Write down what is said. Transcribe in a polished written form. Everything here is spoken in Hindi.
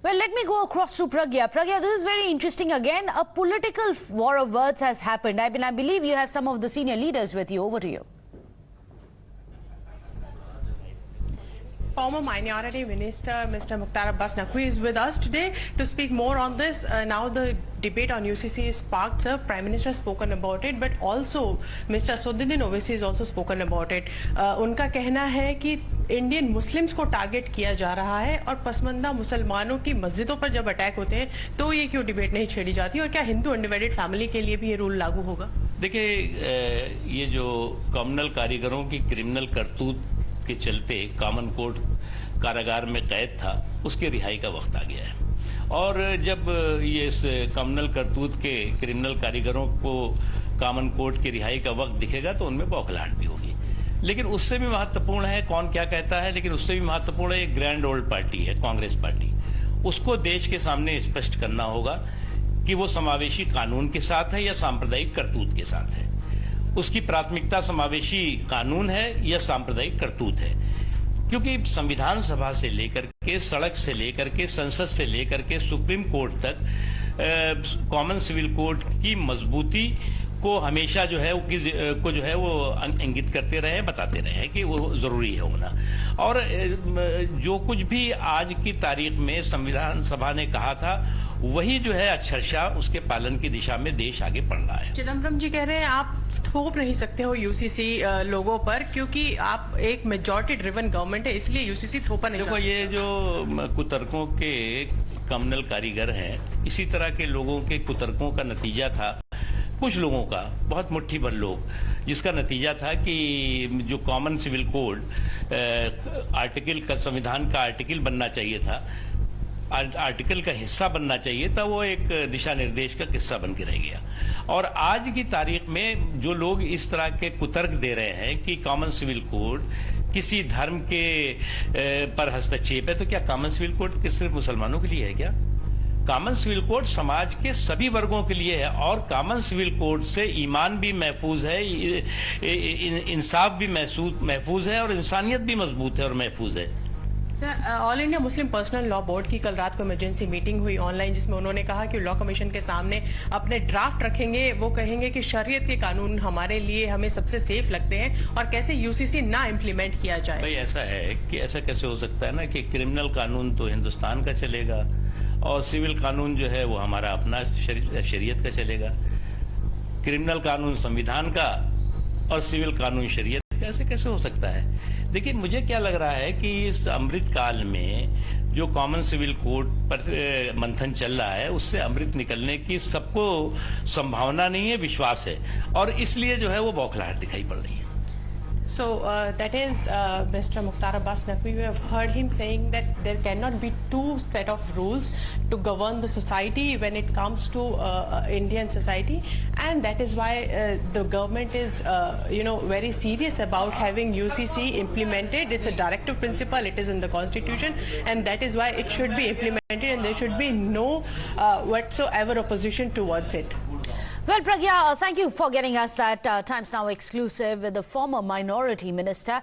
Well, let me go across to Pragya. Pragya, this is very interesting. Again, a political war of words has happened. I believe you have some of the senior leaders with you. Over to you. Former Minority Minister Mr. Mukhtar Abbas Naqvi is with us today to speak more on this. Now the debate on UCC is sparked, sir. Prime Minister has spoken about it, but also Mr. Asaduddin Owaisi has also spoken about it. उनका कहना है कि इंडियन मुस्लिम्स को टारगेट किया जा रहा है और पसमंदा मुसलमानों की मस्जिदों पर जब अटैक होते हैं तो ये क्यों डिबेट नहीं छेड़ी जाती और क्या हिंदू अनडिवाइडेड फैमिली के लिए भी ये रूल लागू होगा? देखिए, ये जो कम्युनल कारीगरों की क्रिमिनल करतूत के चलते कॉमन कोर्ट कारागार में कैद था, उसके रिहाई का वक्त आ गया है। और जब ये इस कम्युनल करतूत के क्रिमिनल कारीगरों को कॉमन कोर्ट की रिहाई का वक्त दिखेगा तो उनमें बौखलाहट भी होगी। लेकिन उससे भी महत्वपूर्ण है, कौन क्या कहता है, लेकिन उससे भी महत्वपूर्ण है एक ग्रैंड ओल्ड पार्टी है कांग्रेस पार्टी। उसको देश के सामने स्पष्ट करना होगा कि वो समावेशी कानून के साथ है या सांप्रदायिक करतूत के साथ है। उसकी प्राथमिकता समावेशी कानून है या सांप्रदायिक करतूत है, क्योंकि संविधान सभा से लेकर के, सड़क से लेकर के, संसद से लेकर के सुप्रीम कोर्ट तक कॉमन सिविल कोड की मजबूती को हमेशा जो है वो इंगित करते रहे, बताते रहे कि वो जरूरी है होना। और जो कुछ भी आज की तारीख में संविधान सभा ने कहा था वही जो है अक्षरशः उसके पालन की दिशा में देश आगे बढ़ रहा है। चिदम्बरम जी कह रहे हैं आप थोप नहीं सकते हो यूसीसी लोगों पर, क्योंकि आप एक मेजॉरिटी ड्रिवन गवर्नमेंट है, इसलिए यूसीसी थोपा नहीं। देखो, ये जो कुतर्कों के कम्युनल कारीगर हैं, इसी तरह के लोगों के कुतर्कों का नतीजा था, कुछ लोगों का, बहुत मुट्ठी भर लोग, जिसका नतीजा था कि जो कॉमन सिविल कोड आर्टिकल का, संविधान का आर्टिकल बनना चाहिए था, आर्टिकल का हिस्सा बनना चाहिए था, वो एक दिशा निर्देश का किस्सा बन के रह गया। और आज की तारीख में जो लोग इस तरह के कुतर्क दे रहे हैं कि कॉमन सिविल कोड किसी धर्म के पर हस्तक्षेप है, तो क्या कॉमन सिविल कोड सिर्फ मुसलमानों के लिए है क्या? कॉमन सिविल कोड समाज के सभी वर्गों के लिए है और कॉमन सिविल कोड से ईमान भी महफूज है, इंसाफ भी महफूज है और इंसानियत भी मजबूत है और महफूज है। Sir, all India Muslim personal law board की कल रात को इमरजेंसी मीटिंग हुई ऑनलाइन, जिसमें उन्होंने कहा कि लॉ कमीशन के सामने अपने ड्राफ्ट रखेंगे। वो कहेंगे कि शरीयत के कानून हमारे लिए हमें सबसे सेफ लगते हैं और कैसे यूसीसी ना इम्प्लीमेंट किया जाए। भाई, ऐसा है कि ऐसा कैसे हो सकता है ना कि क्रिमिनल कानून तो हिंदुस्तान का चलेगा और सिविल कानून जो है वो हमारा अपना शरीयत का चलेगा। क्रिमिनल कानून संविधान का और सिविल कानून शरीयत का, ऐसे कैसे हो सकता है? देखिए, मुझे क्या लग रहा है कि इस अमृत काल में जो कॉमन सिविल कोड पर मंथन चल रहा है, उससे अमृत निकलने की सबको संभावना नहीं है, विश्वास है, और इसलिए जो है वो बौखलाहट दिखाई पड़ रही है। So that is Mr. Mukhtar Abbas Naqvi. We have heard him saying that there cannot be two set of rules to govern the society when it comes to Indian society, and that is why the government is very serious about having UCC implemented. It's a directive principle, it is in the constitution, and that is why it should be implemented and there should be no whatsoever opposition towards it. Well, Pragya, thank you for getting us that Times Now exclusive with the former minority minister.